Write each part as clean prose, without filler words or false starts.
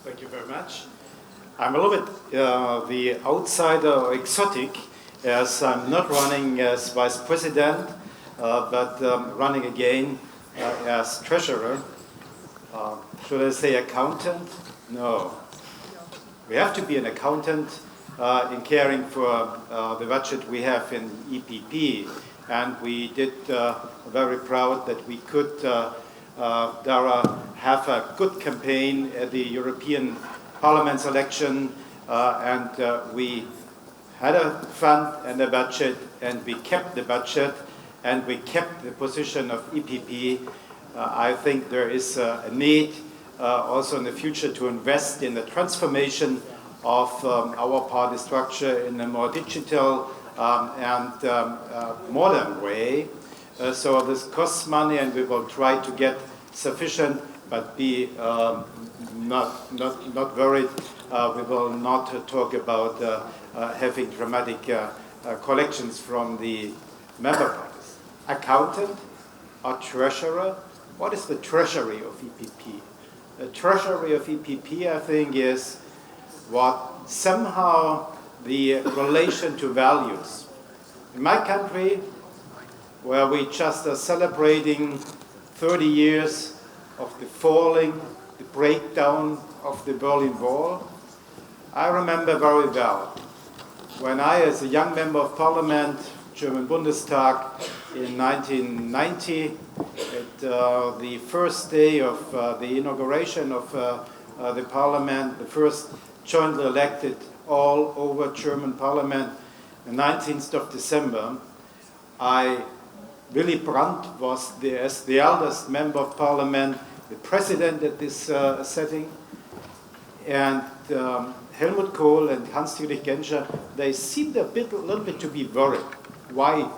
Thank you very much. I'm a little bit the outsider or exotic, as I'm not running as vice president, but running again as treasurer. Should I say accountant? No. We have to be an accountant in caring for the budget we have in EPP, and we did very proud that we could have a good campaign at the European Parliament's election, and we had a fund and a budget, and we kept the budget, and we kept the position of EPP. I think there is a need also in the future to invest in the transformation of our party structure in a more digital and modern way. So this costs money, and we will try to get sufficient, but be not worried. We will not talk about having dramatic collections from the member parties. Accountant or treasurer? What is the treasury of EPP? The treasury of EPP, I think, is what somehow the relation to values. In my country, where we just are celebrating 30 years of the falling, the breakdown of the Berlin Wall, I remember very well when I, as a young member of parliament, German Bundestag, in 1990, at the first day of the inauguration of the parliament, the first jointly elected all over German parliament, the 19th of December, Willy Brandt was as the eldest member of parliament, the president at this setting, and Helmut Kohl and Hans-Dietrich Genscher, they seemed a little bit to be worried. Why?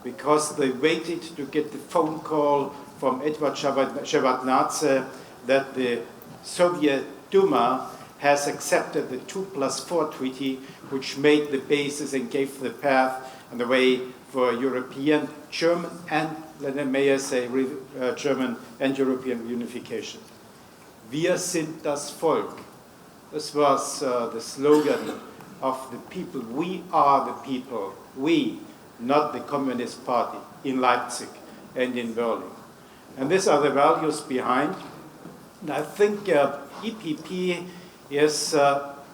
Because they waited to get the phone call from Edward Shevardnadze that the Soviet Duma has accepted the 2+4 treaty, which made the basis and gave the path and the way for European, German, and may I say German and European unification. Wir sind das Volk. This was the slogan of the people. We are the people. We, not the Communist Party in Leipzig and in Berlin. And these are the values behind. And I think EPP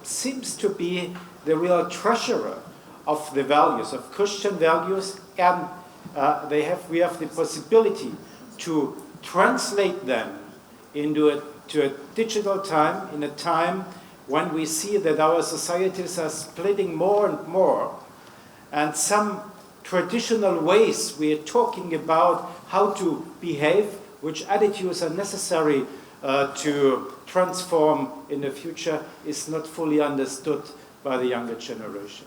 seems to be the real treasurer of the values, of Christian values, and we have the possibility to translate them into a digital time, in a time when we see that our societies are splitting more and more, and some traditional ways we are talking about how to behave, which attitudes are necessary to transform in the future, is not fully understood by the younger generation.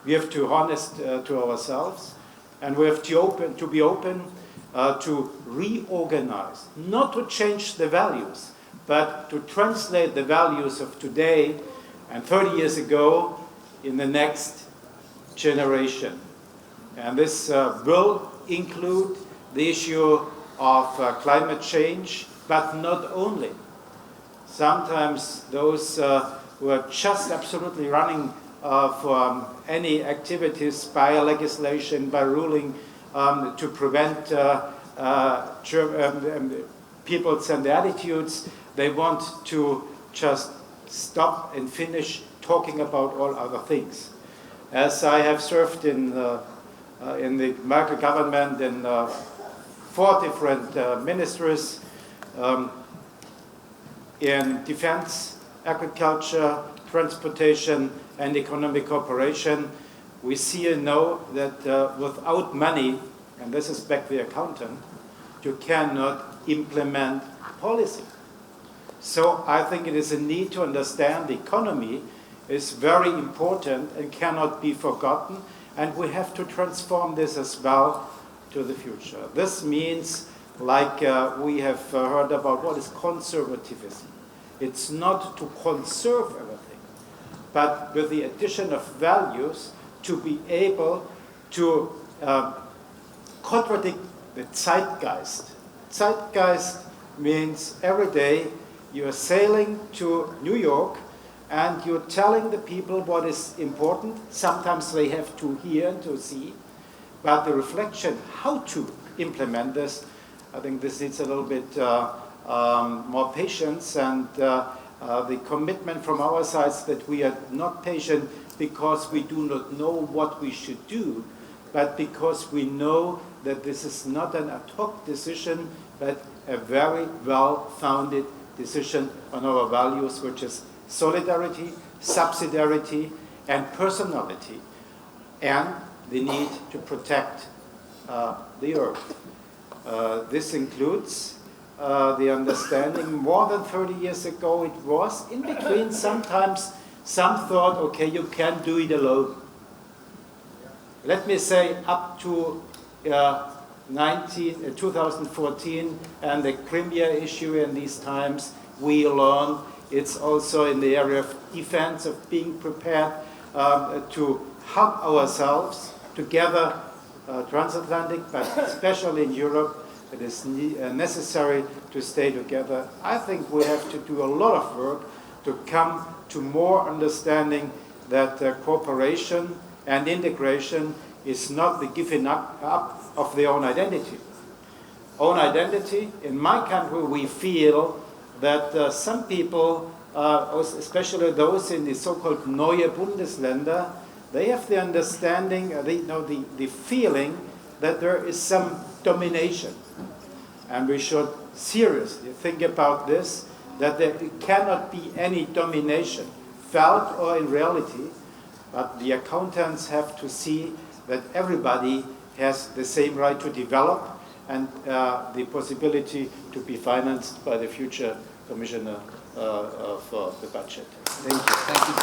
We have to be honest to ourselves, and we have to be open to reorganize, not to change the values, but to translate the values of today and 30 years ago in the next generation. And this will include the issue of climate change, but not only. Sometimes those who are just absolutely running for any activities by legislation, by ruling, to prevent people's and their attitudes, they want to just stop and finish talking about all other things. As I have served in the Merkel government in 4 different ministries, in defense, agriculture, transportation, and economic cooperation, we see and know that without money, and this is back the accountant, you cannot implement policy. So I think it is a need to understand the economy is very important and cannot be forgotten, and we have to transform this as well to the future. This means, like we have heard about, what is conservatism. It's not to conserve everything, but with the addition of values to be able to contradict the zeitgeist. Zeitgeist means every day you're sailing to New York and you're telling the people what is important. Sometimes they have to hear and to see. But the reflection, how to implement this, I think this needs a little bit more patience, and the commitment from our sides that we are not patient because we do not know what we should do, but because we know that this is not an ad hoc decision, but a very well-founded decision on our values, which is solidarity, subsidiarity, and personality, and the need to protect the earth. This includes the understanding more than 30 years ago it was in between. Sometimes some thought, okay, you can't do it alone. Let me say up to 2014 and the Crimea issue in these times, we learned it's also in the area of defense, of being prepared to help ourselves together, transatlantic, but especially in Europe. It is necessary to stay together. I think we have to do a lot of work to come to more understanding that cooperation and integration is not the giving up of their own identity. Own identity, in my country, we feel that some people, especially those in the so-called Neue Bundesländer, they have the understanding, the feeling that there is some domination. And we should seriously think about this, that there cannot be any domination, felt or in reality, but the accountants have to see that everybody has the same right to develop and the possibility to be financed by the future Commissioner for the budget. Thank you. Thank you.